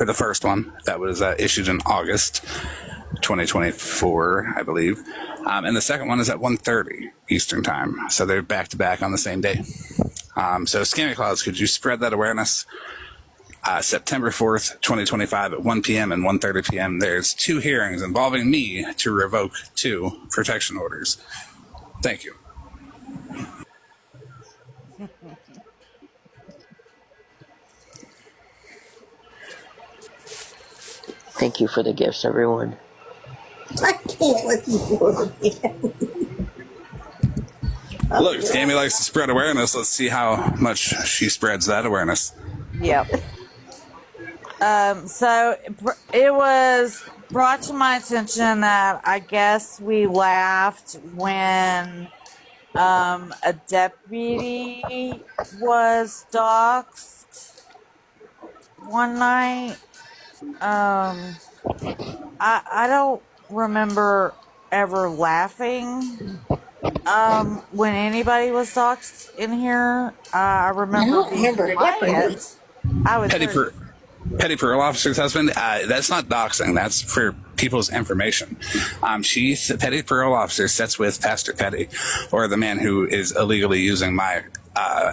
for the first one that was issued in August 2024, I believe. And the second one is at 1:30 Eastern Time. So they're back to back on the same day. So Scammy Clouds, could you spread that awareness? September 4th, 2025 at 1 p.m. and 1:30 p.m. There's 2 hearings involving me to revoke 2 protection orders. Thank you. Thank you for the gifts, everyone. I can't let you forward again. Look, Scammy likes to spread awareness. Let's see how much she spreads that awareness. Yep. So it was brought to my attention that I guess we laughed when a deputy was doxxed one night. I don't remember ever laughing when anybody was doxxed in here. I remember being quiet. I was Petty Parole Officer's husband, that's not doxing. That's for people's information. Petty Parole Officer sits with Pastor Petty, or the man who is illegally using my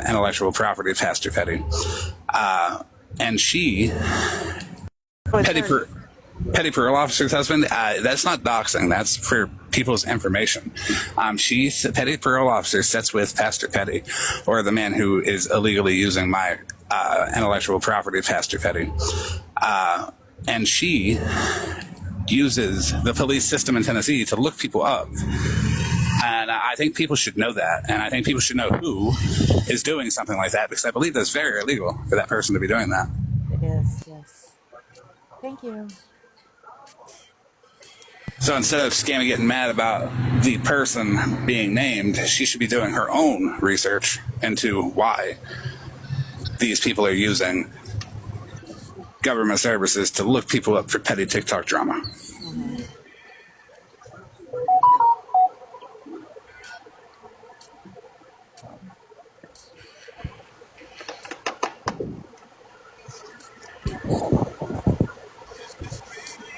intellectual property, Pastor Petty. And she, Petty Parole Officer's husband, that's not doxing. That's for people's information. Petty Parole Officer sits with Pastor Petty, or the man who is illegally using my intellectual property, Pastor Petty. And she uses the police system in Tennessee to look people up. And I think people should know that. And I think people should know who is doing something like that, because I believe that's very illegal for that person to be doing that. It is, yes. Thank you. So instead of Scammy getting mad about the person being named, she should be doing her own research into why these people are using government services to look people up for petty TikTok drama. Mm-hmm.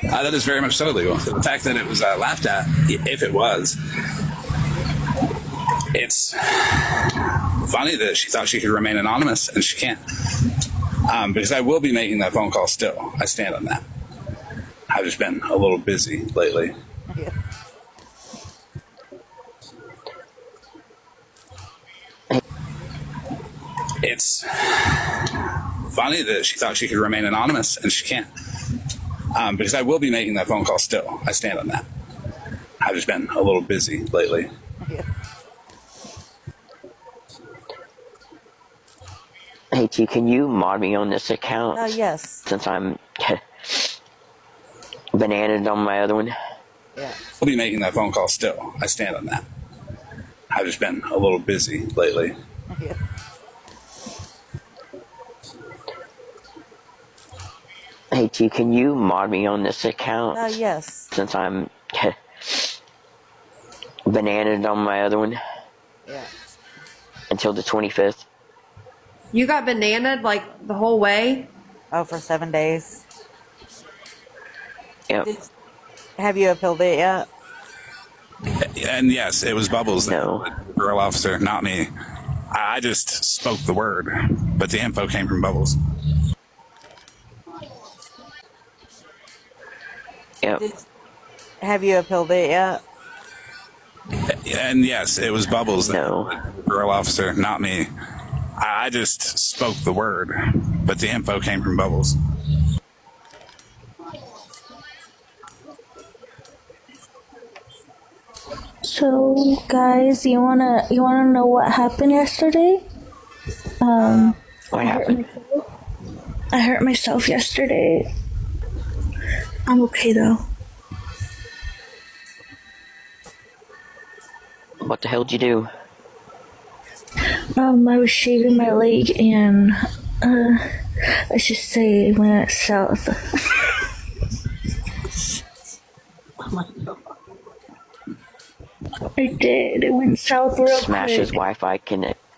That is very much so illegal. The fact that it was laughed at, if it was, it's funny that she thought she could remain anonymous, and she can't. Because I will be making that phone call still. I stand on that. I've just been a little busy lately. Yeah. It's funny that she thought she could remain anonymous, and she can't. Because I will be making that phone call still. I stand on that. I've just been a little busy lately. Yeah. Hey, T, can you mod me on this account? Yes. Since I'm bananas on my other one. Yeah. I'll be making that phone call still. I stand on that. I've just been a little busy lately. Yeah. Hey, T, can you mod me on this account? Yes. Since I'm bananas on my other one. Yeah. Until the 25th. You got bananaed like the whole way? Oh, for 7 days. Yep. Have you appealed it yet? And yes, it was Bubbles, No. the parole officer, not me. I just spoke the word, but the info came from Bubbles. Yep. Have you appealed it yet? And yes, it was Bubbles, No. the parole officer, not me. I just spoke the word, but the info came from Bubbles. So, guys, you wanna know what happened yesterday? What happened? I hurt myself yesterday. I'm okay though. What the hell did you do? I was shaving my leg and let's just say it went south. I did. It went south real quick. Smash his Wi-Fi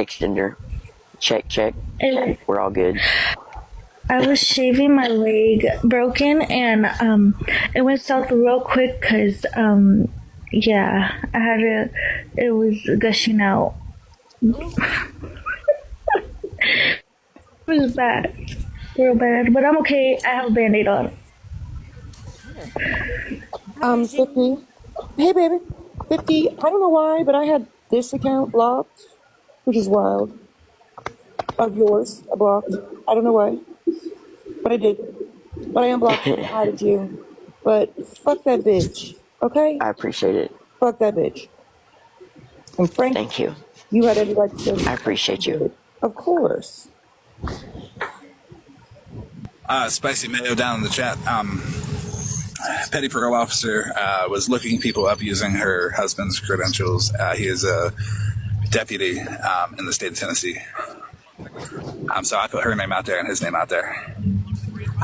extender. Check. And We're all good. I was shaving my leg broken, and it went south real quick because yeah, I had to. It was gushing out. It was bad, real bad. But I'm okay. I have a band-aid on. 50. Hey, baby. 50. I don't know why, but I had this account blocked, which is wild. Of yours, blocked. I don't know why, but I did. But I unblocked you and added you. But fuck that bitch, okay? I appreciate it. Fuck that bitch. And Frank, Thank you. you had every right to say I appreciate you. Of course. Spicy Mayo down in the chat. Petty parole officer was looking people up using her husband's credentials. He is a deputy in the state of Tennessee. So I put her name out there and his name out there.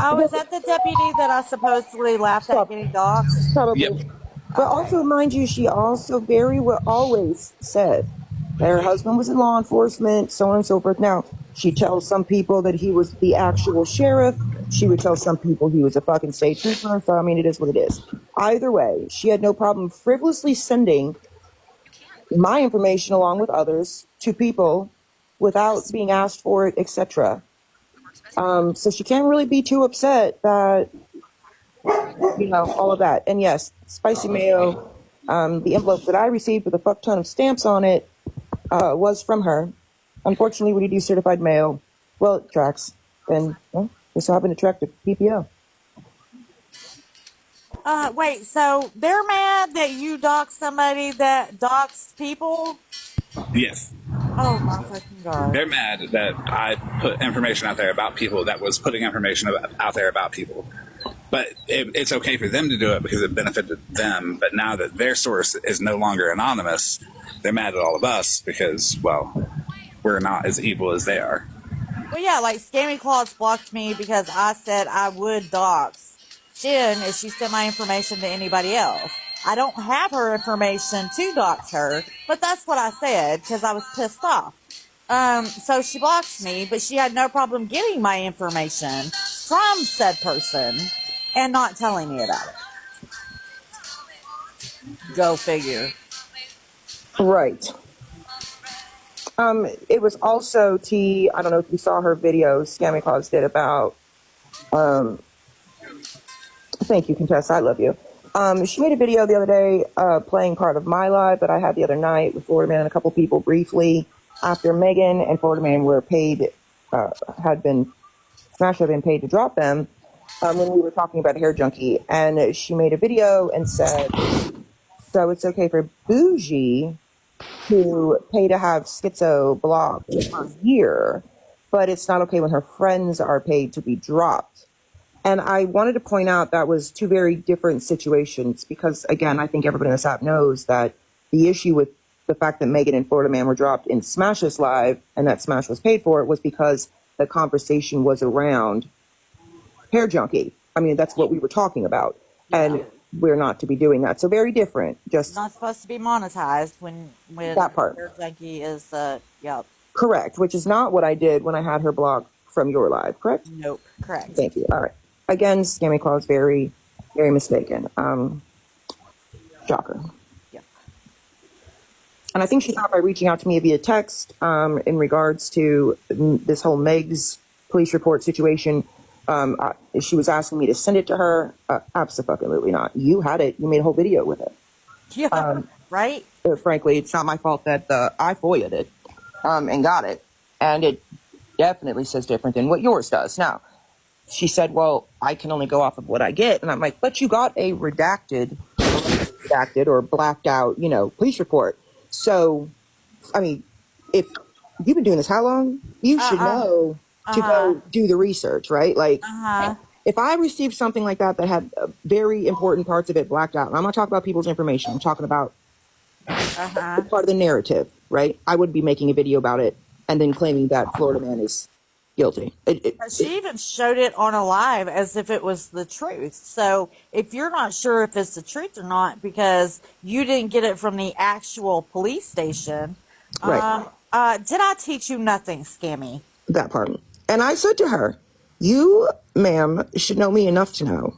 Oh, is that the deputy that I supposedly laughed at getting doxxed? Probably. Yep. But also, mind you, she also very well always said that her husband was in law enforcement, so on and so forth. Now, she tells some people that he was the actual sheriff. She would tell some people he was a fucking state trooper. So, I mean, it is what it is. Either way, she had no problem frivolously sending my information along with others to people without being asked for it, etc. So she can't really be too upset that, all of that. And yes, Spicy Mayo, the envelope that I received with a fuck ton of stamps on it was from her. Unfortunately, when you do certified mail, well, it tracks. And just so happened to track the PPO. Wait, so they're mad that you doxed somebody that doxed people? Yes. Oh my fucking god. They're mad that I put information out there about people that was putting information out there about people. But it's okay for them to do it because it benefited them. But now that their source is no longer anonymous, they're mad at all of us because, well, we're not as evil as they are. Well, yeah, like Scammy Claus blocked me because I said I would dox Jen if she sent my information to anybody else. I don't have her information to dox her, but that's what I said because I was pissed off. So she blocked me, but she had no problem getting my information from said person and not telling me about it. Go figure. Right. It was also I don't know if you saw her video Scammy Claus did about, thank you, Contessa, I love you. She made a video the other day playing part of my live that I had the other night with Floridaman and a couple people briefly after Megan and Floridaman were paid, Smash had been paid to drop them when we were talking about Hair Junkie. And she made a video and said, so it's okay for Bougie to pay to have Schizo blocked for a year, but it's not okay when her friends are paid to be dropped. And I wanted to point out that was two very different situations because, again, I think everybody in this app knows that the issue with the fact that Megan and Floridaman were dropped in Smash's live and that Smash was paid for it was because the conversation was around Hair Junkie. I mean, that's what we were talking about. Yeah. And we're not to be doing that. So very different. Just it's not supposed to be monetized when that part. Hair Junkie is, yep. Correct, which is not what I did when I had her blocked from your live, correct? Nope, correct. Thank you. All right. Again, Scammy Claus, very, very mistaken. Shocker. Yep. And I think she thought by reaching out to me via text in regards to this whole Meg's police report situation, she was asking me to send it to her. Absolutely not. You had it. You made a whole video with it. Yeah, right? Frankly, it's not my fault that I FOIA'd it and got it. And it definitely says different than what yours does. Now, she said, well, I can only go off of what I get. And I'm like, but you got a redacted or blacked out, police report. So, I mean, if you've been doing this how long? You should know to go do the research, right? Like, if I received something like that had very important parts of it blacked out, and I'm not talking about people's information, I'm talking about part of the narrative, right? I would be making a video about it and then claiming that Floridaman is guilty. She even showed it on a live as if it was the truth. So if you're not sure if it's the truth or not because you didn't get it from the actual police station, right. Did I teach you nothing, Scammy? That part. And I said to her, You, ma'am, should know me enough to know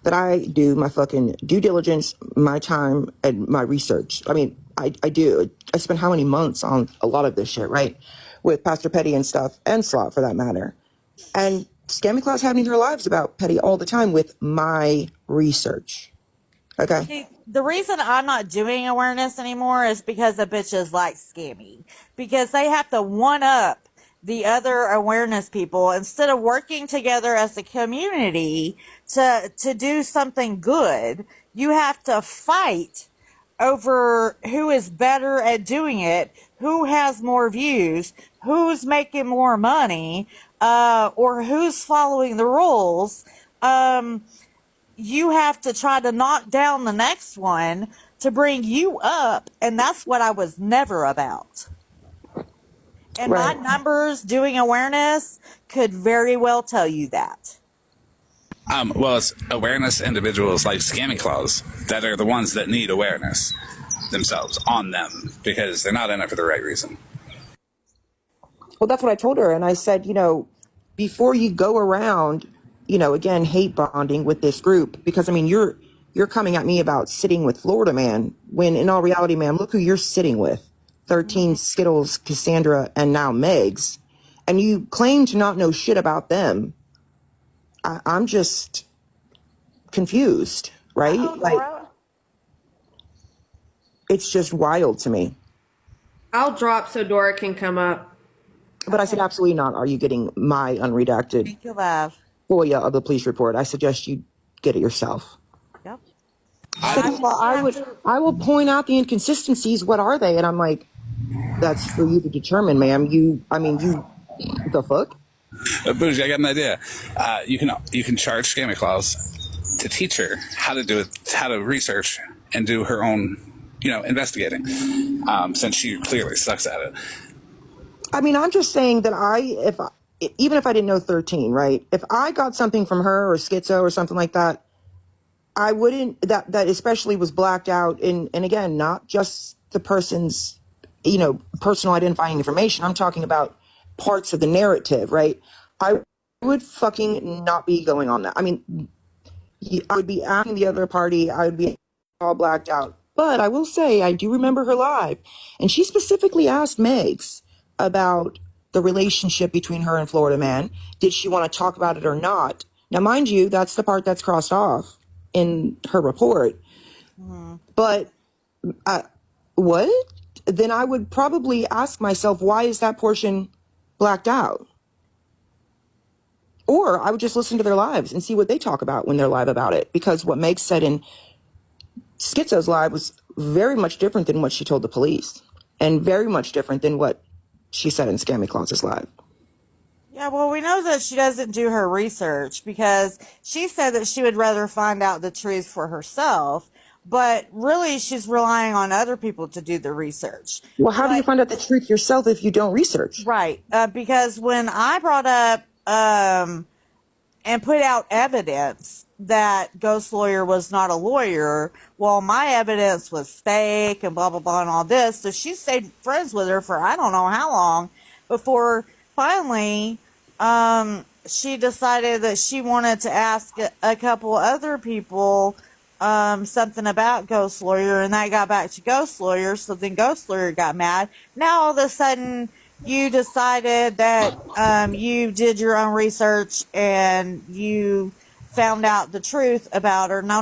that I do my fucking due diligence, my time, and my research. I mean, I do. I spent how many months on a lot of this shit, right? With Pastor Petty and stuff, and Slot for that matter. And Scammy Claws having their lives about Petty all the time with my research. Okay? See, the reason I'm not doing awareness anymore is because the bitches like Scammy. Because they have to one up the other awareness people instead of working together as a community to do something good. You have to fight over who is better at doing it, who has more views, who's making more money, or who's following the rules. You have to try to knock down the next one to bring you up, and that's what I was never about. And Right. my numbers doing awareness could very well tell you that. Well, it's awareness individuals like Scammy Claws that are the ones that need awareness themselves on them because they're not in it for the right reason. Well, that's what I told her. And I said, before you go around, again, hate bonding with this group, because I mean, you're coming at me about sitting with Floridaman when in all reality, ma'am, look who you're sitting with. 13 Skittles, Cassandra, and now Megs. And you claim to not know shit about them. I'm just confused, right? It's just wild to me. I'll drop so Dora can come up. But I said, absolutely not. Are you getting my unredacted Thank you, love. FOIA of the police report? I suggest you get it yourself. Yep. I will point out the inconsistencies. What are they? And I'm like, that's for you to determine, ma'am. The fuck? Bougie, I got an idea. You can charge Scammy Claus to teach her how to do it, how to research and do her own, investigating. Since she clearly sucks at it. I mean, I'm just saying that even if I didn't know 13, right? If I got something from her or Schizo or something like that, I wouldn't, that especially was blacked out. And again, not just the person's, personal identifying information. I'm talking about parts of the narrative, right? I would fucking not be going on that. I mean, I would be asking the other party. I would be all blacked out. But I will say, I do remember her live. And she specifically asked Megs about the relationship between her and Floridaman. Did she want to talk about it or not? Now, mind you, that's the part that's crossed off in her report. But what? Then I would probably ask myself, why is that portion blacked out? Or I would just listen to their lives and see what they talk about when they're live about it. Because what Meg said in Schizo's live was very much different than what she told the police. And very much different than what she said in Scammy Claus's live. Yeah, well, we know that she doesn't do her research because she said that she would rather find out the truth for herself, but really she's relying on other people to do the research. Well, how do you find out the truth yourself if you don't research? Right, because when I brought up and put out evidence that Ghost Lawyer was not a lawyer, well, my evidence was fake and blah, blah, blah, and all this. So she stayed friends with her for I don't know how long before finally she decided that she wanted to ask a couple other people something about Ghost Lawyer, and that got back to Ghost Lawyer. So then Ghost Lawyer got mad. Now all of a sudden you decided that you did your own research and you found out the truth about her. No.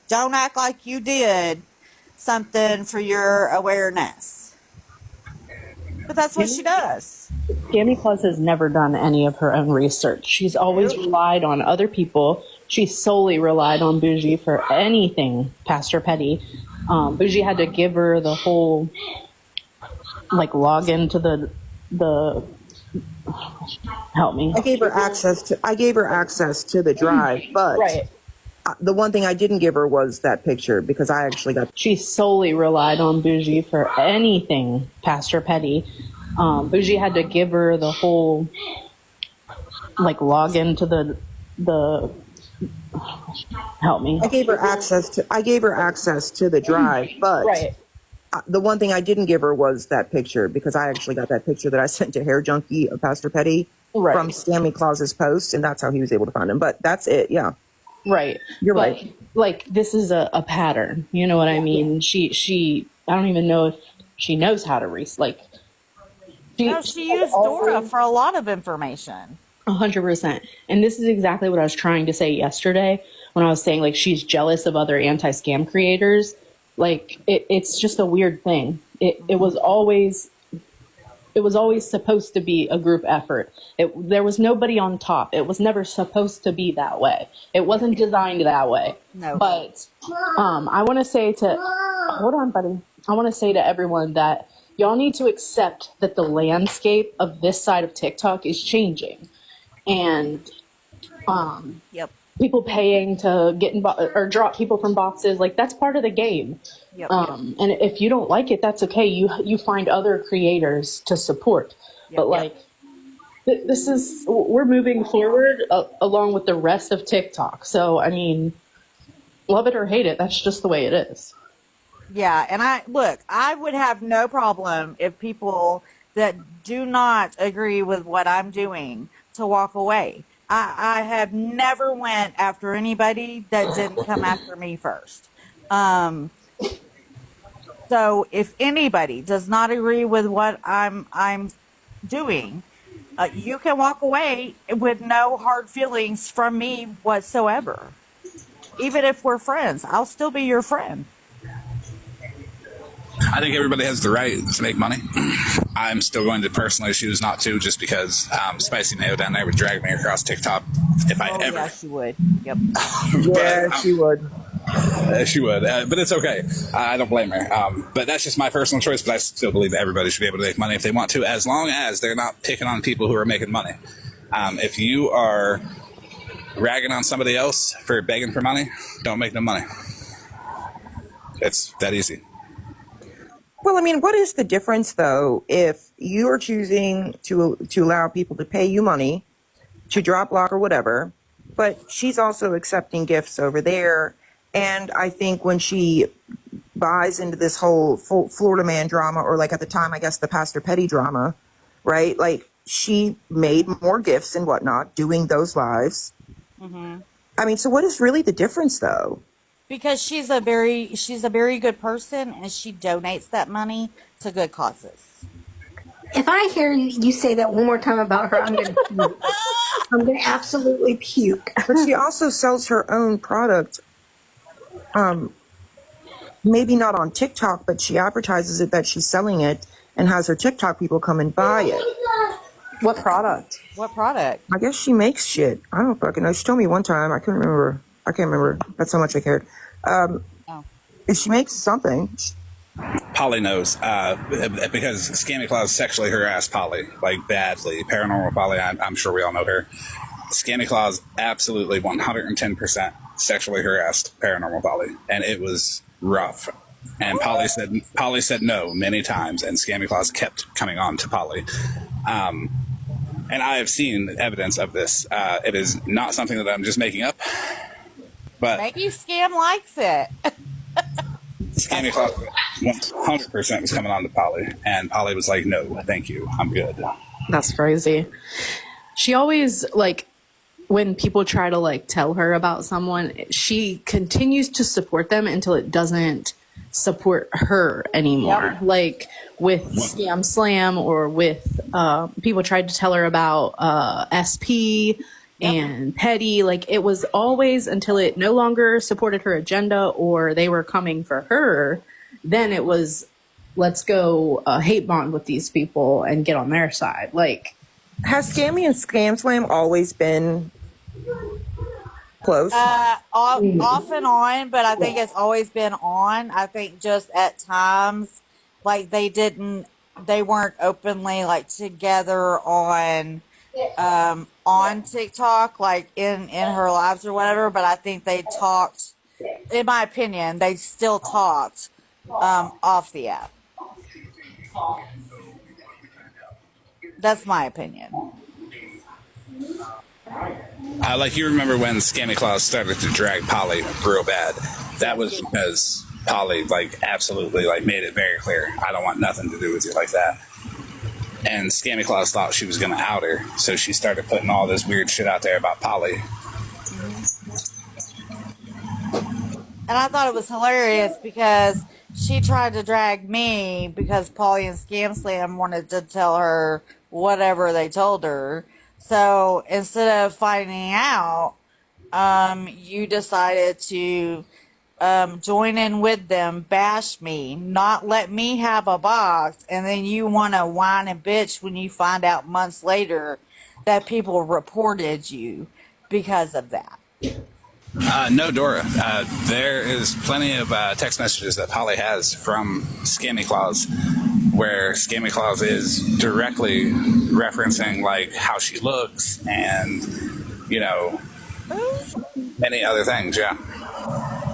Don't act like you did something for your awareness. But that's what she does. Scammy Claus has never done any of her own research. She's always relied on other people. She solely relied on Bougie for anything, Pastor Petty. Bougie had to give her the whole, log into the help me. I gave her access to the drive, but Right. The one thing I didn't give her was that picture because I actually got. She solely relied on Bougie for anything, Pastor Petty. Bougie had to give her the whole, log into the help me. I gave her access to the drive, but Right. The one thing I didn't give her was that picture because I actually got that picture that I sent to Hair Junkie of Pastor Petty Right. from Scammy Claus's post, and that's how he was able to find him. But that's it. Yeah. Right. You're but, right. Like, this is a pattern. You know what I mean? She I don't even know if she knows how to No, she used Dora for a lot of information. 100%. And this is exactly what I was trying to say yesterday when I was saying, like, she's jealous of other anti-scam creators. Like, it's just a weird thing. It was always supposed to be a group effort. There was nobody on top. It was never supposed to be that way. It wasn't designed that way. No. But I want to say to hold on, buddy. I want to say to everyone that y'all need to accept that the landscape of this side of TikTok is changing, and Yep. people paying to get in or drop people from boxes, like, that's part of the game. Yep. And if you don't like it, that's okay. You find other creators to support. But like, this is, we're moving forward along with the rest of TikTok. So I mean, love it or hate it, that's just the way it is. Yeah, and I would have no problem if people that do not agree with what I'm doing to walk away. I have never went after anybody that didn't come after me first. So if anybody does not agree with what I'm doing, you can walk away with no hard feelings from me whatsoever. Even if we're friends, I'll still be your friend. I think everybody has the right to make money. I'm still going to personally choose not to, just because Spicy Mayo down there would drag me across TikTok if I ever. Yeah, she would. Yep. Yeah, she would. She would, but it's okay. I don't blame her. But that's just my personal choice. But I still believe that everybody should be able to make money if they want to, as long as they're not picking on people who are making money. If you are ragging on somebody else for begging for money, don't make no money. It's that easy. Well, I mean, what is the difference, though, if you are choosing to allow people to pay you money to drop, block, or whatever, but she's also accepting gifts over there? And I think when she buys into this whole Floridaman drama, or like at the time, I guess the Pastor Petty drama, right? Like, she made more gifts and whatnot doing those lives. Mm-hmm. I mean, so what is really the difference, though? Because she's a very good person, and she donates that money to good causes. If I hear you say that one more time about her, I'm going to puke. I'm going to absolutely puke. But she also sells her own product. Maybe not on TikTok, but she advertises it that she's selling it and has her TikTok people come and buy it. What product? What product? I guess she makes shit. I don't fucking know. She told me one time. I can't remember. That's how much I cared. If she makes something. Polly knows, because Scammy Claus sexually harassed Polly, like, badly. Paranormal Polly, I'm sure we all know her. Scammy Claus absolutely 110% sexually harassed Paranormal Polly, and it was rough. And Polly said no many times, and Scammy Claus kept coming on to Polly. And I have seen evidence of this. It is not something that I'm just making up. But Maybe Scam likes it. Scammy Claus 100% was coming on to Polly, and Polly was like, no, thank you, I'm good. That's crazy. She always, like, when people try to, like, tell her about someone, she continues to support them until it doesn't support her anymore. Yep. Like with Scam Slam, or with people tried to tell her about SP and Petty. Like, it was always until it no longer supported her agenda or they were coming for her, then it was, let's go hate bond with these people and get on their side. Like, has Scammy and Scam Slam always been close? Off and on, but I think it's always been on. I think just at times, like, they weren't openly, like, together on TikTok, like in her lives or whatever, but I think they talked, in my opinion, they still talked off the app. That's my opinion. Like, you remember when Scammy Claus started to drag Polly real bad. That was because Polly, like, absolutely, like, made it very clear, I don't want nothing to do with you like that. And Scammy Claus thought she was going to out her, so she started putting all this weird shit out there about Polly. And I thought it was hilarious because she tried to drag me because Polly and Scam Slam wanted to tell her whatever they told her. So instead of finding out, you decided to join in with them, bash me, not let me have a box, and then you want to whine and bitch when you find out months later that people reported you because of that. No, Dora. There is plenty of text messages that Polly has from Scammy Claus where Scammy Claus is directly referencing like how she looks and, you know, many other things, yeah.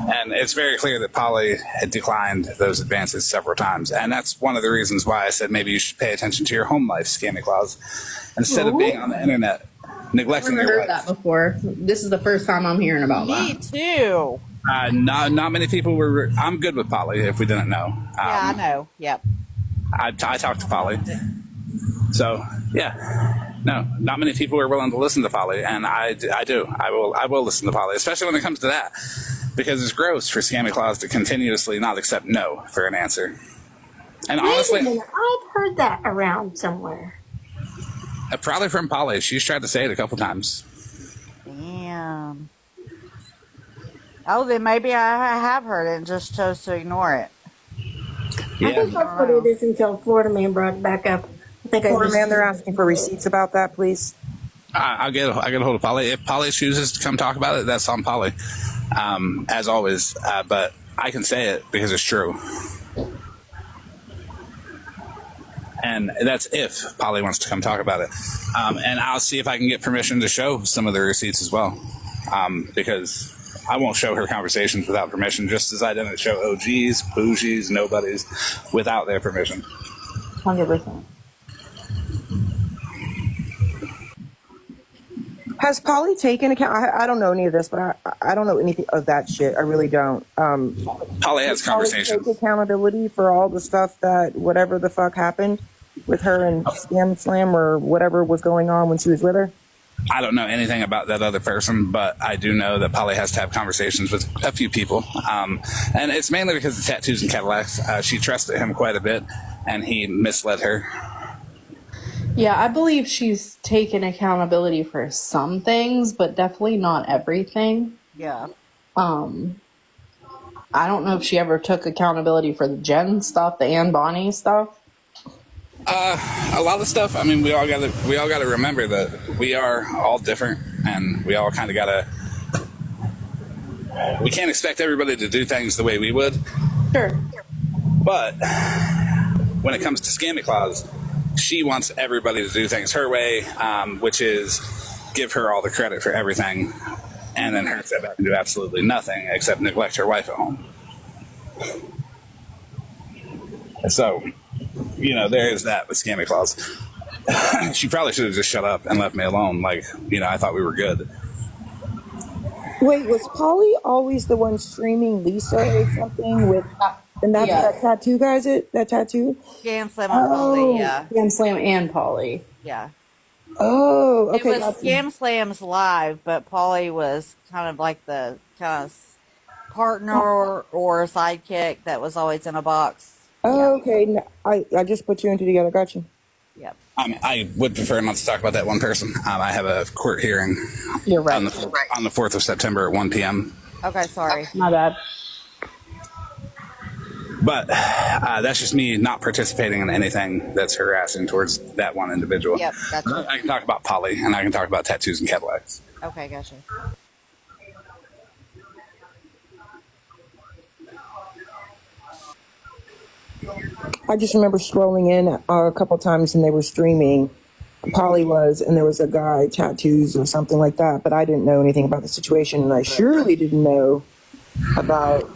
And it's very clear that Polly had declined those advances several times. And that's one of the reasons why I said maybe you should pay attention to your home life, Scammy Claus, instead of being on the internet, neglecting I've your heard life. that before. This is the first time I'm hearing about Me that. too. Not many people were. I'm good with Polly, if we didn't know. Yeah, I know. Yep. I talked to Polly. So, yeah. No, not many people are willing to listen to Polly, and I do. I will listen to Polly, especially when it comes to that. Because it's gross for Scammy Claus to continuously not accept no for an answer. And honestly, Wait a minute, I've heard that around somewhere. probably from Polly. She's tried to say it a couple times. Damn. Oh, then maybe I have heard it and just chose to ignore it. I think that's what it is until Florida Man brought it back up. I think Florida Man, they're asking for receipts about that, please. I'll get a hold of Polly. If Polly chooses to come talk about it, that's on Polly, as always. But I can say it because it's true. And that's if Polly wants to come talk about it. And I'll see if I can get permission to show some of the receipts as well. Because I won't show her conversations without permission, just as I didn't show OGs, bougies, nobodies without their permission. 100%. Has Polly taken account? I don't know any of this, but I don't know anything of that shit. I really don't. Polly has Does Polly conversations. take accountability for all the stuff that whatever the fuck happened with her and Scam Slam or whatever was going on when she was with her? I don't know anything about that other person, but I do know that Polly has to have conversations with a few people. And it's mainly because of tattoos and Cadillacs. She trusted him quite a bit, and he misled her. Yeah, I believe she's taken accountability for some things, but definitely not everything. Yeah. I don't know if she ever took accountability for the Jen stuff, the Anne Bonny stuff. A lot of stuff. I mean, we all got to remember that we are all different, and we all kind of gotta. We can't expect everybody to do things the way we would. Sure. But when it comes to Scammy Claus, she wants everybody to do things her way, which is give her all the credit for everything, and then her sit back and do absolutely nothing except neglect her wife at home. So, you know, there is that with Scammy Claus. She probably should have just shut up and left me alone. Like, you know, I thought we were good. Wait, was Polly always the one streaming Lisa or something with? And that's that tattoo guy's it? That tattoo? Scam Slam and Polly, yeah. Scam Slam and Polly. Yeah. Oh, okay. It was Scam Slam's live, but Polly was kind of like the kind of partner or sidekick that was always in a box. Oh, okay. No, I just put two and two together. Got you. Yep. I would prefer not to talk about that one person. I have a court hearing You're right. on the 4th of September at 1 p.m. Okay, sorry. My bad. But that's just me not participating in anything that's harassing towards that one individual. Yep, gotcha. I can talk about Polly, and I can talk about tattoos and Cadillacs. Okay, gotcha. I just remember scrolling in a couple times and they were streaming. Polly was, and there was a guy, tattoos or something like that, but I didn't know anything about the situation, and I surely didn't know about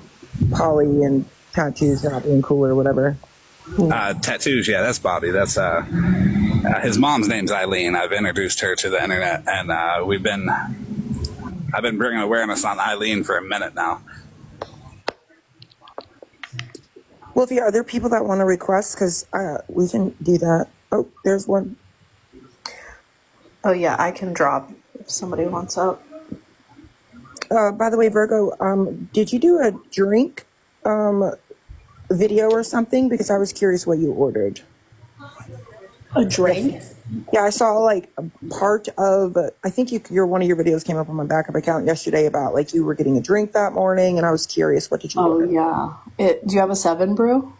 Polly and tattoos not being cool or whatever. Tattoos, yeah, that's Bobby. That's his mom's name's Eileen. I've introduced her to the internet, and I've been bringing awareness on Eileen for a minute now. Well, are there people that want to request? Because we can do that. Oh, there's one. Oh yeah, I can drop if somebody wants up. By the way, Virgo, did you do a drink video or something? Because I was curious what you ordered. A drink? Yeah, I saw like a part of. I think your one of your videos came up on my backup account yesterday about like you were getting a drink that morning, and I was curious, what did you Oh order? yeah. Do you have a 7 brew?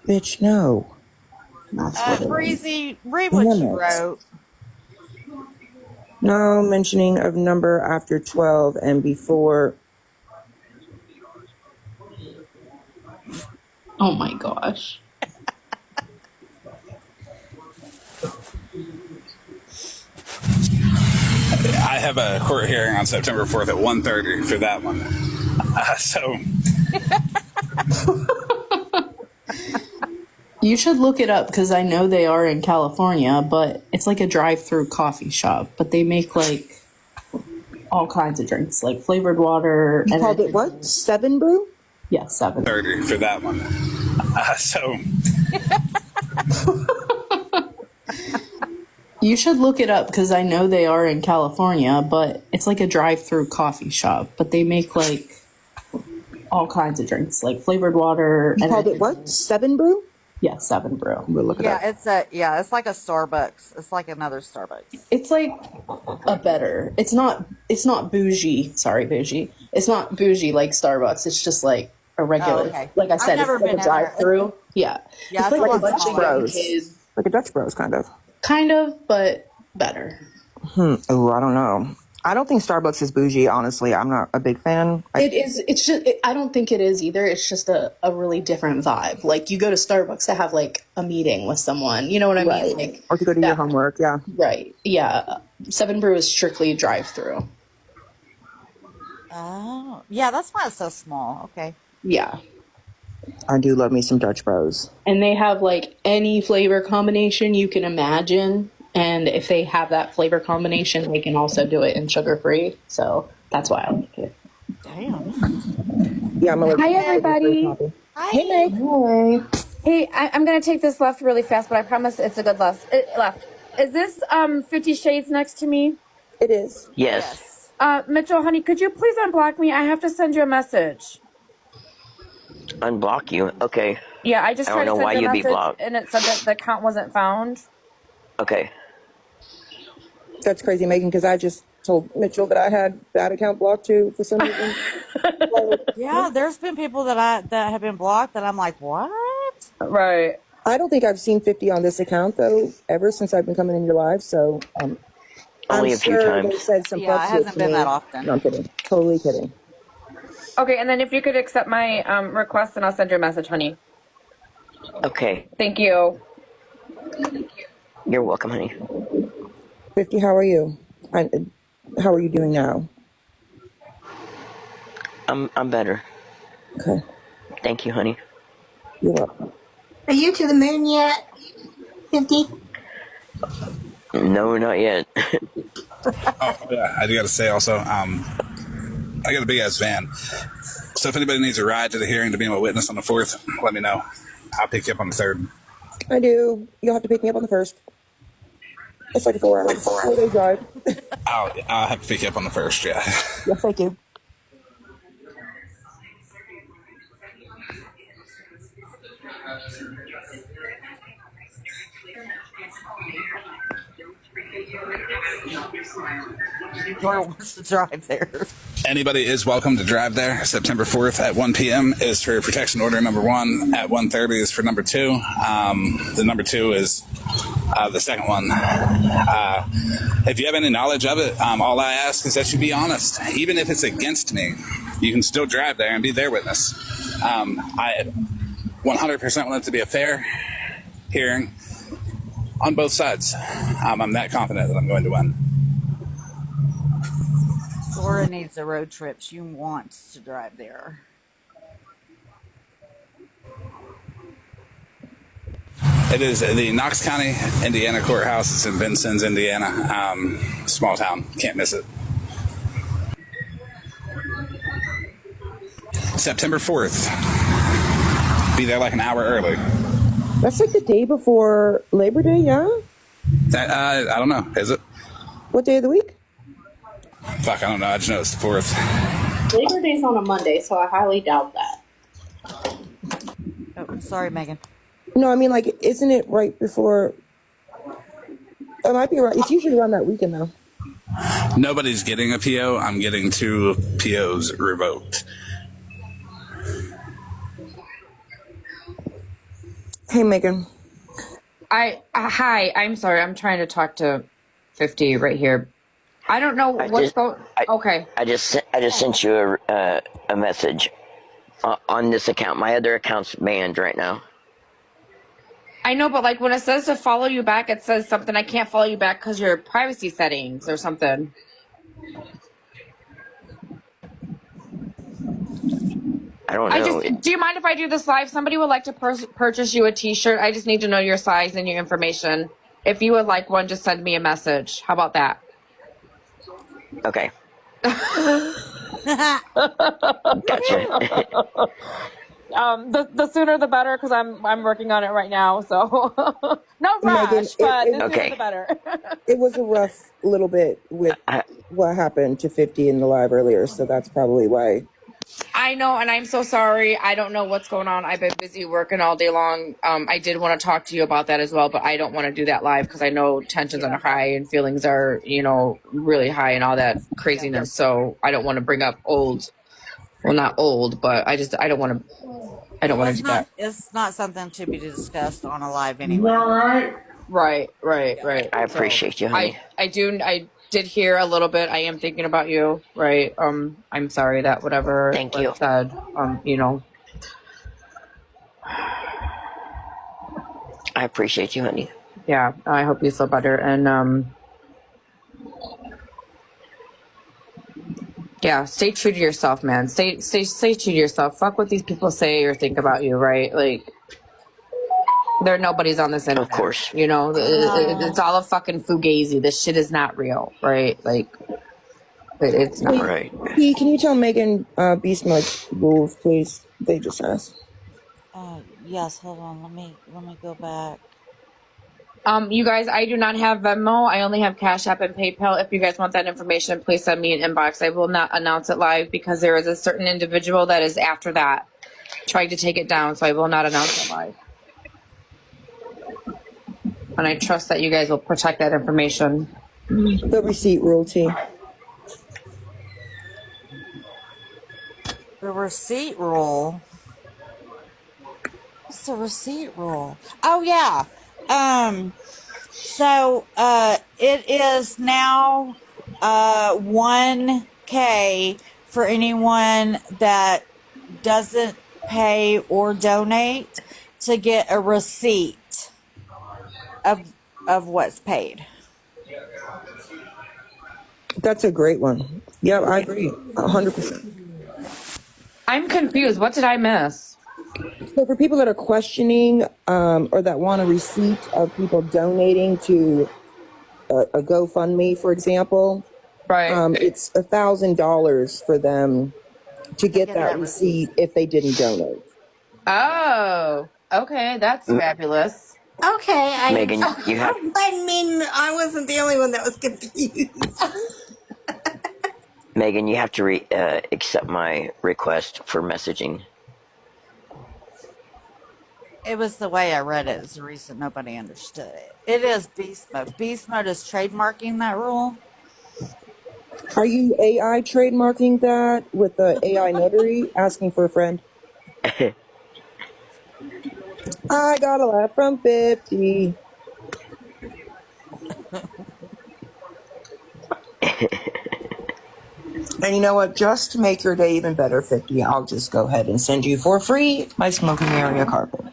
Bitch, no. That's what it is. Breezy, read what Damn you it. wrote. No mentioning of number after 12 and before. Oh my gosh. I have a court hearing on September 4th at 1:30 for that one. So You should look it up because I know they are in California, but it's like a drive-through coffee shop. But they make like all kinds of drinks, like flavored water. You and called it what? 7 brew? Yeah, 7. 30 for that one. So You should look it up because I know they are in California, but it's like a drive-through coffee shop. But they make like all kinds of drinks, like flavored water. You and called it what? 7 brew? Yeah, 7 brew. We'll look it up. It's like a Starbucks. It's like another Starbucks. It's like a better. It's not bougie. Sorry, bougie. It's not bougie like Starbucks. It's just like a regular. Oh, okay. Like I I've said, never it's like been a in there. drive-through. Yeah. Yeah, It's it's like a a lot bunch of smaller. young Bros. kids. Like a Dutch Bros, kind of. Kind of, but better. Oh, I don't know. I don't think Starbucks is bougie, honestly. I'm not a big fan. It is. It's just. I don't think it is either. It's just a really different vibe. Like you go to Starbucks to have like a meeting with someone. You know what I mean? Like, Or to go do your that- homework, yeah. Right. Yeah. 7 brew is strictly drive-through. Oh, yeah, that's why it's so small. Okay. Yeah. I do love me some Dutch Bros. And they have like any flavor combination you can imagine. And if they have that flavor combination, they can also do it in sugar-free. So that's why I like it. Damn. Yeah, I'm a Hi, everybody. Hey, Meg. Hey. Hey, I'm going to take this left really fast, but I promise it's a good left. Left. Is this 50 Shades next to me? It is. Yes. Mitchell, honey, could you please unblock me? I have to send you a message. Unblock you. Okay. Yeah, I just I tried don't to know why send you a you'd be message, blocked. and it said that the account wasn't found. Okay. That's crazy, Megan, because I just told Mitchell that I had that account blocked too for some reason. Yeah, there's been people that have been blocked that I'm like, what? Right. I don't think I've seen 50 on this account, though, ever since I've been coming in your live. So Only I'm a few sure times. they said some Yeah, fuck it shit hasn't to been me. that often. No, I'm kidding. Totally kidding. Okay, and then if you could accept my request, and I'll send you a message, honey. Okay. Thank you. You're welcome, honey. 50, how are you? How are you doing now? I'm better. Okay. Thank you, honey. You're welcome. Are you to the moon yet? 50? No, not yet. oh yeah, I do got to say also, I got a big ass van. So if anybody needs a ride to the hearing to be my witness on the 4th, let me know. I'll pick you up on the 3rd. I do. You'll have to pick me up on the 1st. It's like a 4-day drive. I'll have to pick you up on the 1st. Yeah. Yeah, thank you. Or wants to drive there. Anybody is welcome to drive there. September 4th at 1 p.m. is for protection order number 1. At 1:30 is for number 2. The number 2 is the second one. If you have any knowledge of it, all I ask is that you be honest. Even if it's against me, you can still drive there and be their witness. I 100% want it to be a fair hearing on both sides. I'm that confident that I'm going to win. Laura needs a road trip. She wants to drive there. It is the Knox County, Indiana courthouse. It's in Vincennes, Indiana. Small town. Can't miss it. September 4th. Be there like an hour early. That's like the day before Labor Day, yeah? I don't know. Is it? What day of the week? Fuck, I don't know. I just know it's the 4th. Labor Day's on a Monday, so I highly doubt that. Oh, sorry, Megan. No, I mean, like, isn't it right before? It might be right. It's usually around that weekend, though. Nobody's getting a PO. I'm getting 2 POs revoked. Hey, Megan. Hi, I'm sorry. I'm trying to talk to 50 right here. I don't know what's going. Okay. I just sent you a message on this account. My other account's banned right now. I know, but like when it says to follow you back, it says something. I can't follow you back because your privacy settings or something. I don't know. Do you mind if I do this live? Somebody would like to purchase you a T-shirt. I just need to know your size and your information. If you would like one, just send me a message. How about that? Okay. Gotcha. The sooner the better because I'm working on it right now. So no rush, Megan, but the okay. sooner the better. It was a rough little bit with what happened to 50 in the live earlier, so that's probably why. I know, and I'm so sorry. I don't know what's going on. I've been busy working all day long. I did want to talk to you about that as well, but I don't want to do that live because I know tensions are high and feelings are, really high and all that craziness. So I don't want to bring up not old, but I don't want to do that. It's not something to be discussed on a live anyway. Right. I appreciate you, honey. I did hear a little bit. I am thinking about you, right? I'm sorry that whatever Thank you. was said, I appreciate you, honey. Yeah, I hope you feel better. And yeah, stay true to yourself, man. Stay true to yourself. Fuck what these people say or think about you, right? Like, nobody's on this internet. Of course. It's all a fucking fugazi. This shit is not real, right? Like, it's not. Right. Hey, can you tell Megan Beast Mode rules, please? They just asked. Yes, hold on. Let me go back. You guys, I do not have Venmo. I only have Cash App and PayPal. If you guys want that information, please send me an inbox. I will not announce it live because there is a certain individual that is after that trying to take it down, so I will not announce it live. And I trust that you guys will protect that information. The receipt rule, T. The receipt rule. What's the receipt rule? Oh yeah. So it is now 1K for anyone that doesn't pay or donate to get a receipt of what's paid. That's a great one. Yeah, I agree. 100%. I'm confused. What did I miss? So for people that are questioning or that want a receipt of people donating to a GoFundMe, for example, Right. it's $1,000 for them to get that receipt if they didn't donate. Oh, okay. That's fabulous. Okay, Megan, you have I mean, I wasn't the only one that was confused. Megan, you have to accept my request for messaging. It was the way I read it is the reason nobody understood it. It is beast mode. Beast mode is trademarking that rule. Are you AI trademarking that with the AI notary asking for a friend? I got a laugh from 50. And you know what? Just to make your day even better, 50, I'll just go ahead and send you for free my smoking area carpet.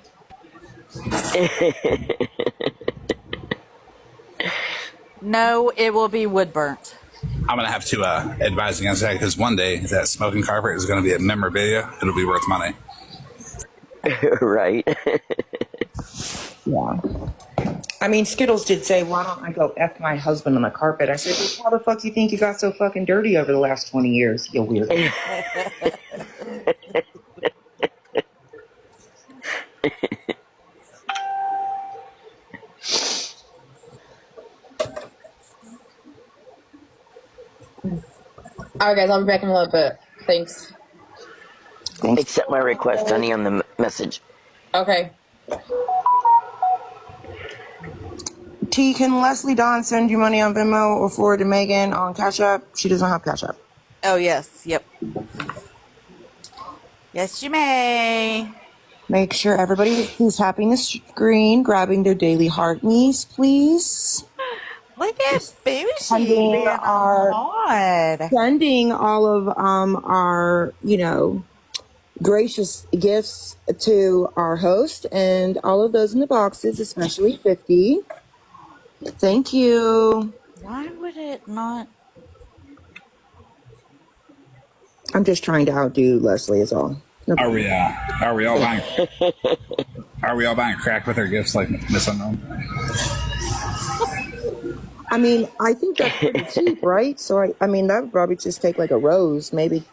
No, it will be wood burnt. I'm going to have to advise against that because one day that smoking carpet is going to be a memorabilia. It'll be worth money. Right. Yeah. I mean, Skittles did say, why don't I go F my husband on the carpet? I said, well, how the fuck you think you got so fucking dirty over the last 20 years, you weird. All right, guys, I'll be back in a little bit. Thanks. Thanks. Accept my request, honey, on the message. Okay. T, can Leslie Dawn send you money on Venmo or forward to Megan on Cash App? She doesn't have Cash App. Oh, yes. Yep. Yes, you may. Make sure everybody who's tapping the screen, grabbing their daily heart knees, please. Look at Bougie Sending being hard. sending all of our, gracious gifts to our host and all of those in the boxes, especially 50. Thank you. Why would it not? I'm just trying to outdo Leslie is all. No Are we all buying? Are we all buying crack with our gifts like Miss Unknown? I mean, I think that's pretty cheap, right? So I mean, that would probably just take like a rose, maybe.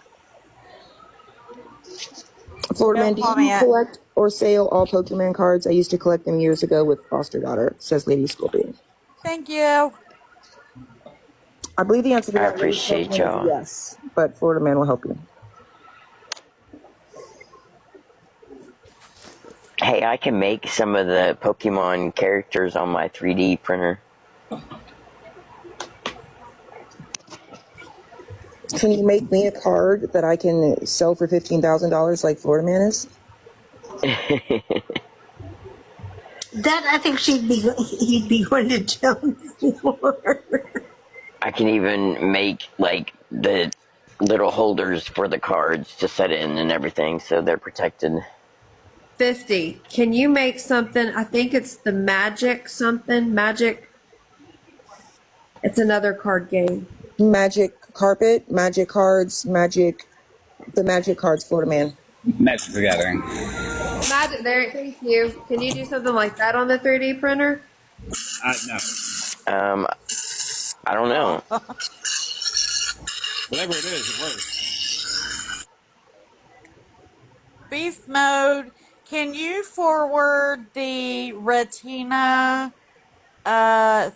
Floridaman, do you collect or sell all Pokemon cards? I used to collect them years ago with foster daughter, says Lady Scorpion. Thank you. I believe the answer to I that Lady appreciate Scorpion y'all. is yes, but Floridaman will help you. Hey, I can make some of the Pokemon characters on my 3D printer. Can you make me a card that I can sell for $15,000 like Floridaman is? That I think he'd be going to jump for. I can even make like the little holders for the cards to set in and everything, so they're protected. 50. Can you make something? I think it's the Magic something. Magic. It's another card game. Magic carpet, magic cards, the magic cards, Floridaman. Magic the Gathering. Magic. There. Thank you. Can you do something like that on the 3D printer? No. I don't know. Whatever it is, it works. Beast mode. Can you forward the Retina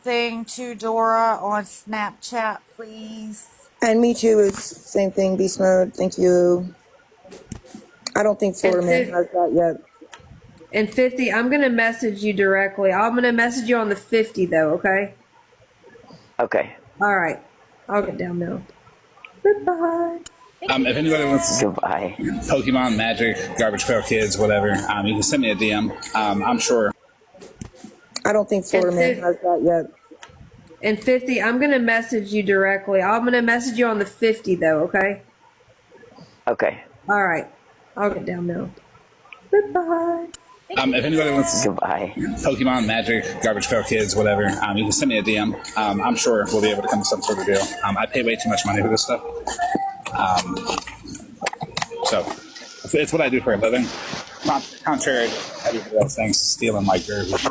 thing to Dora on Snapchat, please? And me too is same thing, beast mode. Thank you. I don't think Floridaman has that yet. And 50, I'm going to message you directly. I'm going to message you on the 50 though, okay? Okay. All right. I'll get down now. Goodbye. If anybody wants Goodbye. Pokemon, Magic, Garbage Pail Kids, whatever, you can send me a DM. I'm sure. I don't think Floridaman has that yet. And 50, I'm going to message you directly. I'm going to message you on the 50 though, okay? Okay. All right. I'll get down now. Goodbye. If anybody wants Goodbye. Pokemon, Magic, Garbage Pail Kids, whatever, you can send me a DM. I'm sure we'll be able to come to some sort of deal. I pay way too much money for this stuff. So it's what I do for a living. Contrary to everybody else thinks, stealing like garbage.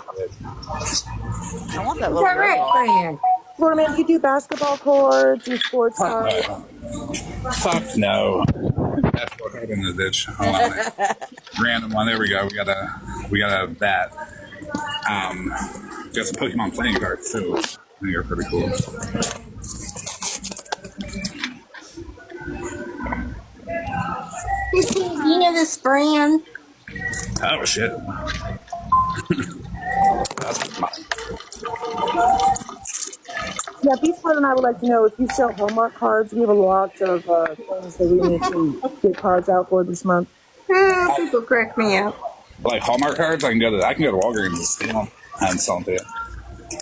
I want that little red. Floridaman, you do basketball courts and sports cards. Fuck no. Basketball card in the ditch. Hold on. Random one. There we go. We got a bat. Got some Pokemon playing cards too. I think they're pretty cool. You know this brand? Oh shit. That's mine. Yeah, Beast Mode and I would like to know if you sell Hallmark cards. We have a lot of things that we need to get cards out for this month. People crack me up. Like Hallmark cards, I can go to Walgreens and steal them and sell them to you.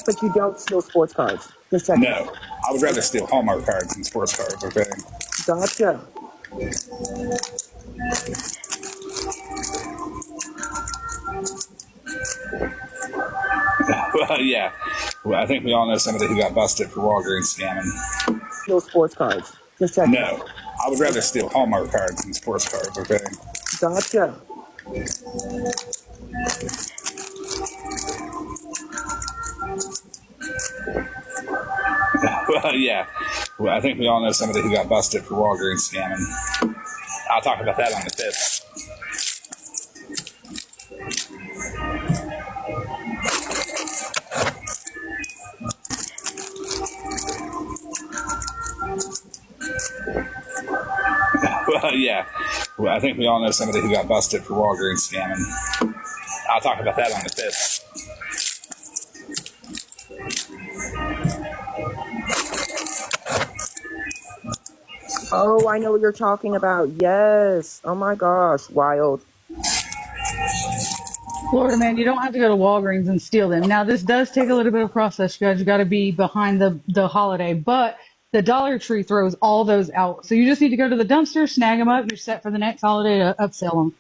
But you don't steal sports cards. Just checking. No, I would rather steal Hallmark cards than sports cards. Okay. Gotcha. Well, yeah. Well, I think we all know somebody who got busted for Walgreens scamming. Steal sports cards. Just checking. No, I would rather steal Hallmark cards than sports cards. Okay. Gotcha. Well, yeah. Well, I think we all know somebody who got busted for Walgreens scamming. I'll talk about that on the 5th. But yeah, well, I think we all know somebody who got busted for Walgreens scamming. I'll talk about that on the 5th. Oh, I know what you're talking about. Yes. Oh my gosh, wild. Florida man, you don't have to go to Walgreens and steal them. Now, this does take a little bit of process, guys. You got to be behind the holiday, but the Dollar Tree throws all those out. So you just need to go to the dumpster, snag them up. You're set for the next holiday to upsell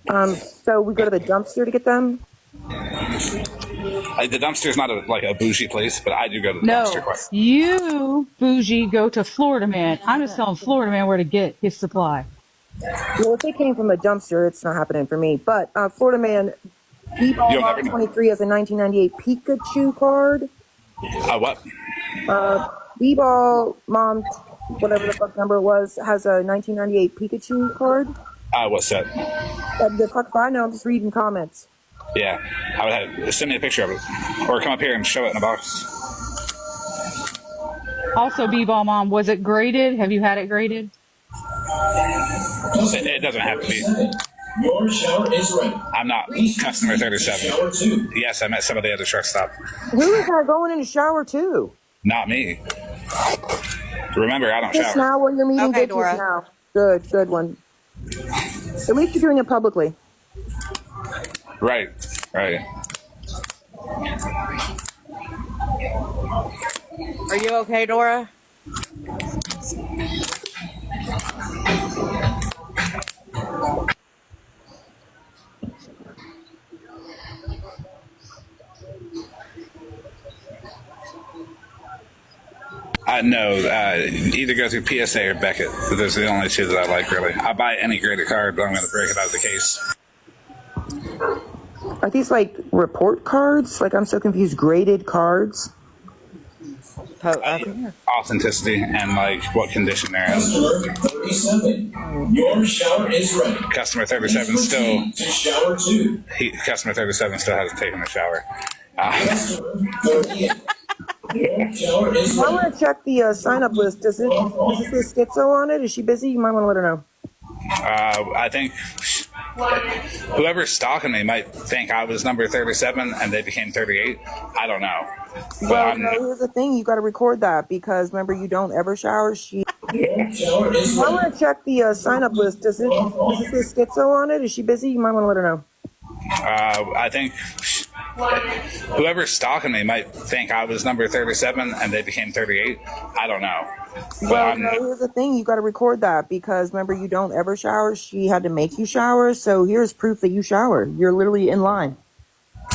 them. So we go to the dumpster to get them? The dumpster's not a bougie place, but I do go to the No, dumpster quite. you, bougie, go to Florida man. I'm just telling Florida man where to get his supply. Well, if they came from a dumpster, it's not happening for me. But Florida man, B-Ball Mom 23 has a 1998 Pikachu card. What? B-Ball Mom, whatever the fuck number it was, has a 1998 Pikachu card. What's that? The fuck if I know, I'm just reading comments. Yeah, I would have send me a picture of it, or come up here and show it in a box. Also, B-Ball Mom, was it graded? Have you had it graded? It doesn't have to be. Your shower is ready. I'm not customer 37. Yes, I met somebody at the truck stop. Who is that going in the shower too? Not me. Remember, I don't Just shower. now when you're meeting Okay, bitches Dora. now. Good one. At least you're doing it publicly. Right. Are you okay, Dora? No, either go through PSA or Beckett. Those are the only two that I like, really. I'll buy any graded card, but I'm going to break it out of the case. Are these like report cards? Like I'm so confused. Graded cards? Authenticity and what condition they're in. Customer 37. Your shower is ready. Customer 37 still. To shower 2. Customer 37 still hasn't taken a shower. Customer 38. Your shower is I ready. want to check the sign-up list. Does it say Schizo on it? Is she busy? You might want to let her know. I think whoever's stalking me might think I was number 37 and they became 38. I don't know. Well, no, here's the thing. You got to record that because remember, you don't ever shower. Your shower is I ready. want to check the sign-up list. Does it say Schizo on it? Is she busy? You might want to let her know. I think whoever's stalking me might think I was number 37 and they became 38. I don't know. Well, no, here's the thing. You got to record that because remember, you don't ever shower. She had to make you shower. So here's proof that you shower. You're literally in line.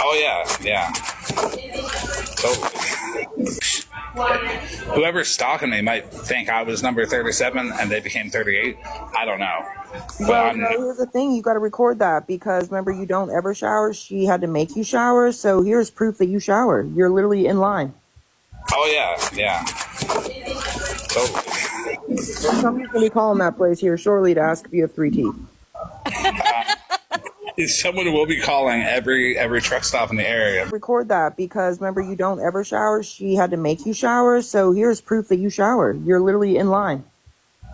Oh, yeah. So, whoever's stalking me might think I was number 37 and they became 38. I don't know. Well, no, here's the thing. You got to record that because remember, you don't ever shower. She had to make you shower. So here's proof that you shower. You're literally in line. Oh, yeah. So, Somebody's going to be calling that place here shortly to ask if you have 3 teeth. someone will be calling every truck stop in the area. Record that because remember, you don't ever shower. She had to make you shower. So here's proof that you shower. You're literally in line.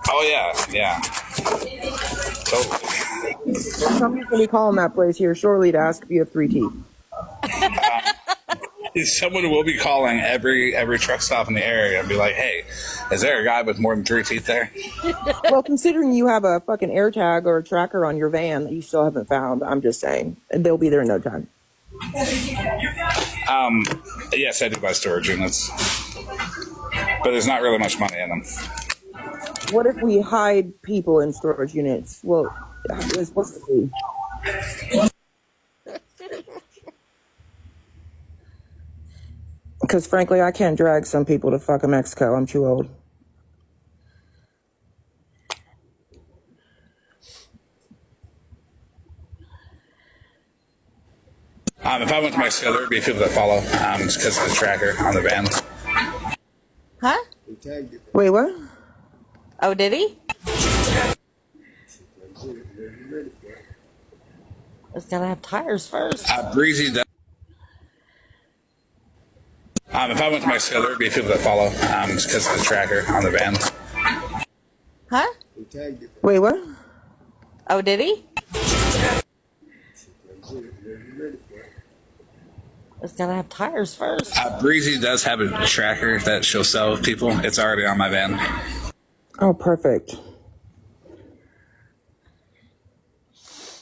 Oh, yeah. So, Somebody's going to be calling that place here shortly to ask if you have 3 teeth. someone will be calling every truck stop in the area and be like, hey, is there a guy with more than 3 teeth there? Well, considering you have a fucking AirTag or a tracker on your van that you still haven't found, I'm just saying. And they'll be there in no time. Yes, I do buy storage units. But there's not really much money in them. What if we hide people in storage units? Well, it's supposed to be. Because frankly, I can't drag some people to fucking Mexico. I'm too old. If I went to Mexico, there would be people that follow just because of the tracker on the van. Huh? Wait, what? Oh, did he? It's gotta have tires first. Breezy does. If I went to Mexico, there would be people that follow just because of the tracker on the van. Huh? Wait, what? Oh, did he? It's gotta have tires first. Breezy does have a tracker that she'll sell with people. It's already on my van. Oh, perfect.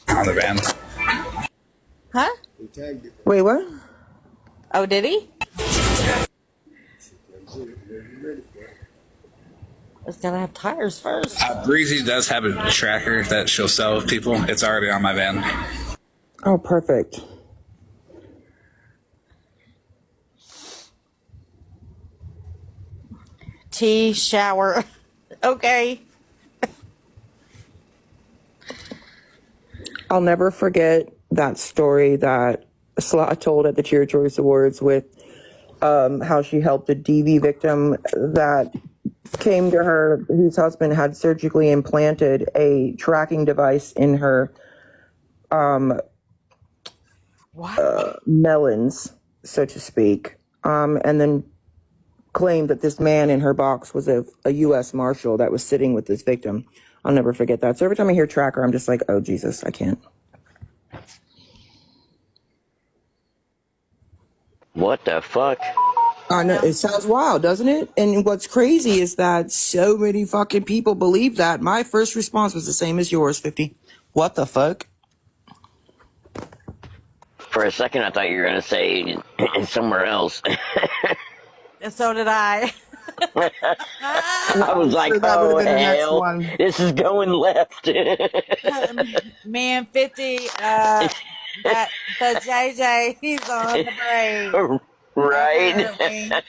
On the van. Huh? Wait, what? Oh, did he? It's gotta have tires first. Breezy does have a tracker that she'll sell with people. It's already on my van. Oh, perfect. Tea, shower. Okay. I'll never forget that story that Slot told at the Cheer Choice Awards with how she helped a DV victim that came to her whose husband had surgically implanted a tracking device in her melons, so to speak, and then claimed that this man in her box was a U.S. Marshal that was sitting with this victim. I'll never forget that. So every time I hear tracker, I'm just like, oh, Jesus, I can't. What the fuck? I know, it sounds wild, doesn't it? And what's crazy is that so many fucking people believe that. My first response was the same as yours, 50. What the fuck? For a second, I thought you were gonna say somewhere else. And so did I. I was like, Sure, that would have oh been the next hell, one. this is going left. Man, 50, the JJ, he's on the break. Right?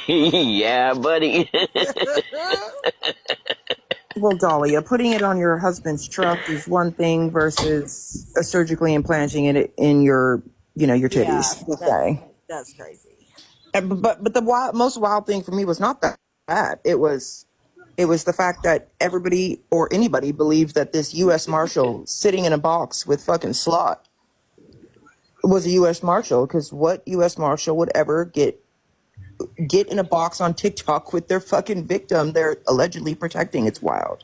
Yeah, buddy. Well, Dahlia, putting it on your husband's truck is one thing versus surgically implanting it in your, your titties. That's crazy. But the most wild thing for me was not that. It was the fact that everybody or anybody believed that this U.S. Marshal sitting in a box with fucking Slot was a U.S. Marshal, because what U.S. Marshal would ever get in a box on TikTok with their fucking victim they're allegedly protecting? It's wild.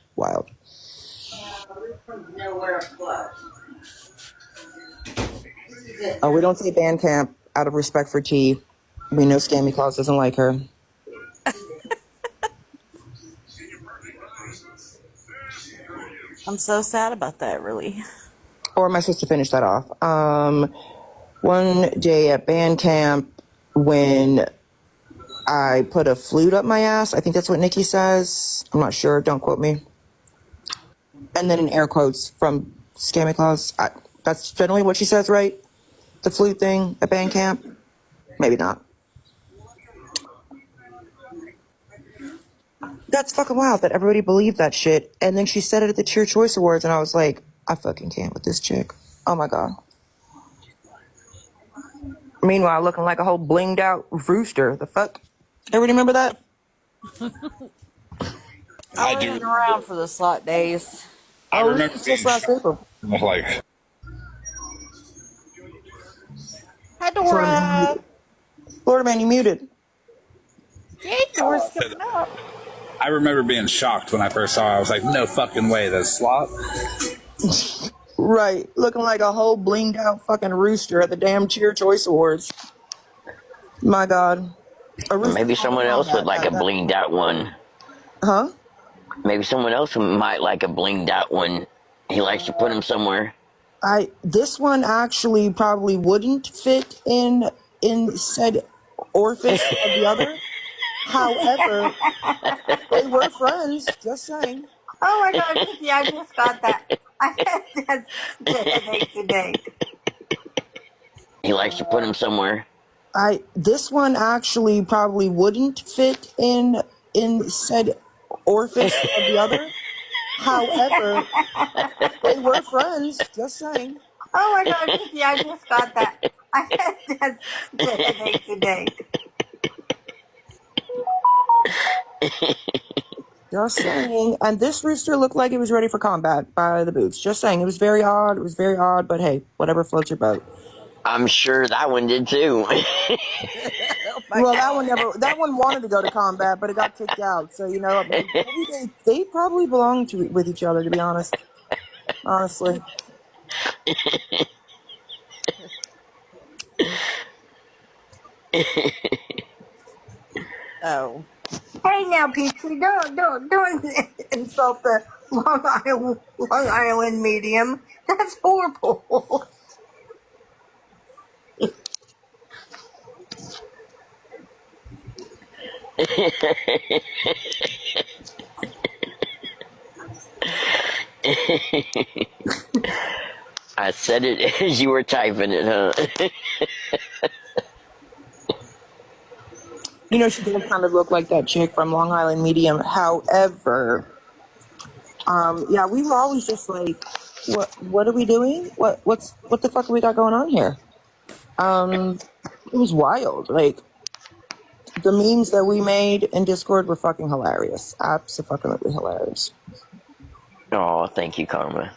Oh, we don't say Bandcamp out of respect for T. We know Scammy Claus doesn't like her. I'm so sad about that, really. Or am I supposed to finish that off? One day at band camp when I put a flute up my ass, I think that's what Nikki says. I'm not sure. Don't quote me. And then in air quotes from Scammy Claus. That's generally what she says, right? The flute thing at band camp? Maybe not. That's fucking wild that everybody believed that shit. And then she said it at the Cheer Choice Awards, and I was like, I fucking can't with this chick. Oh my God. Meanwhile, looking like a whole blinged out rooster. The fuck? Everybody remember that? I wasn't around for the Slot days. I remember it's just last April. like, Hi, Dora. Floridaman, you muted. Hey, Dora's coming up. I remember being shocked when I first saw it. I was like, no fucking way, that's Slot. Right. Looking like a whole blinged out fucking rooster at the damn Cheer Choice Awards. My God. Maybe someone else would like a blinged out one. Huh? Maybe someone else might like a blinged out one. He likes to put them somewhere. This one actually probably wouldn't fit in said orifice of the other. However, they were friends. Just saying. Oh my God, Vicky, I just got that. I had that today. He likes to put them somewhere. This one actually probably wouldn't fit in said orifice of the other. However, they were friends. Just saying. Oh my God, Vicky, I just got that. I had that today. Just saying. And this rooster looked like it was ready for combat by the boots. Just saying. It was very odd, but hey, whatever floats your boat. I'm sure that one did too. Well, that one wanted to go to combat, but it got kicked out. So, maybe they probably belong with each other, to be honest. Honestly. Oh. Hey now, Peachy, don't insult the Long Island medium. That's horrible. I said it as you were typing it, huh? She does kind of look like that chick from Long Island Medium. However, yeah, we were always just like, what are we doing? What the fuck we got going on here? It was wild. Like, the memes that we made in Discord were fucking hilarious. Absolutely hilarious. Oh, thank you, Karma.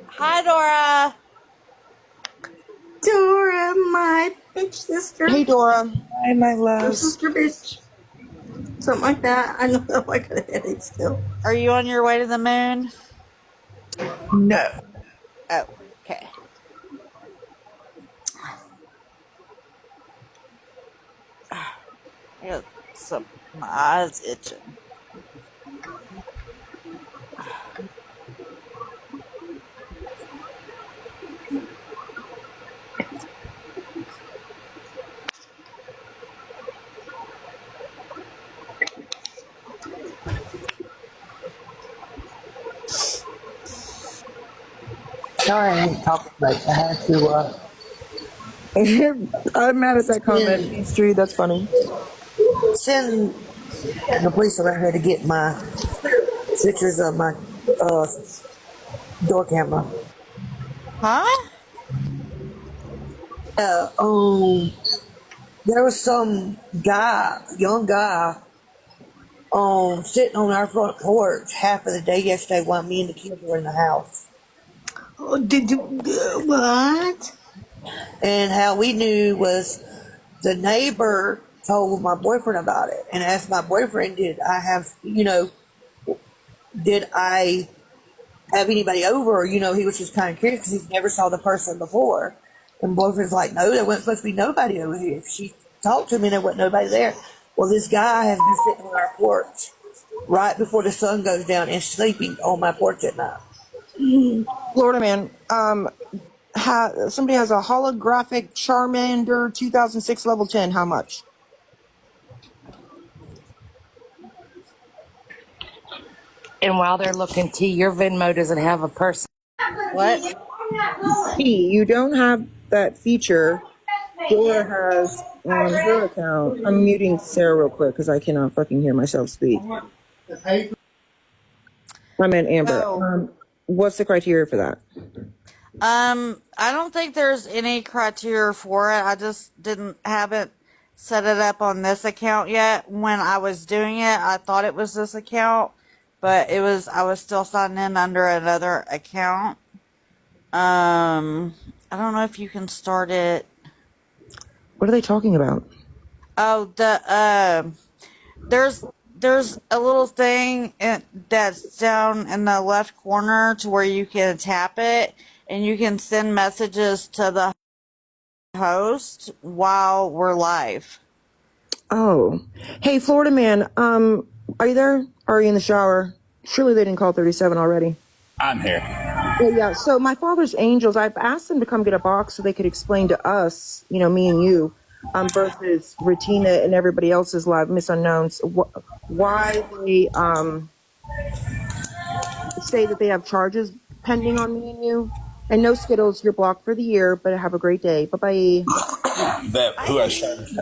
Hi, Dora. Dora, my bitch sister. Hey, Dora. Hi, my Your love. sister bitch. Something like that. I don't know. I got a headache still. Are you on your way to the moon? No. Oh, okay. I got my eyes itching. Sorry, I didn't talk much. I had to I'm mad at that comment. History, that's funny. send the police around here to get my pictures of my door camera. Huh? There was some young guy, sitting on our front porch half of the day yesterday while me and the kids were in the house. Oh, did you what? And how we knew was the neighbor told my boyfriend about it and asked my boyfriend, did I have anybody over? Or, he was just kind of curious because he never saw the person before. And boyfriend's like, no, there wasn't supposed to be nobody over here. She talked to me and there wasn't nobody there. Well, this guy has been sitting on our porch right before the sun goes down and sleeping on my porch at night. Floridaman, somebody has a holographic Charmander 2006 level 10. How much? And while they're looking, T, your Venmo doesn't have a person. What? P, you don't have that feature. Dora has on her account. I'm muting Sarah real quick because I cannot fucking hear myself speak. I meant Amber. Oh. What's the criteria for that? I don't think there's any criteria for it. I just haven't set it up on this account yet. When I was doing it, I thought it was this account, but I was still signing in under another account. I don't know if you can start it. What are they talking about? Oh, there's a little thing that's down in the left corner to where you can tap it and you can send messages to the host while we're live. Oh, hey, Floridaman, are you there? Or are you in the shower? Surely they didn't call 37 already. I'm here. Yeah, so my father's angels, I've asked them to come get a box so they could explain to us, me and you, versus Retina and everybody else's live Miss Unknowns, why they say that they have charges pending on me and you. And no Skittles, you're blocked for the year, but have a great day. Bye-bye. Who has charges?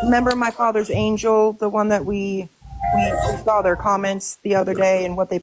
Remember my father's angel, the one that we saw their comments the other day and what they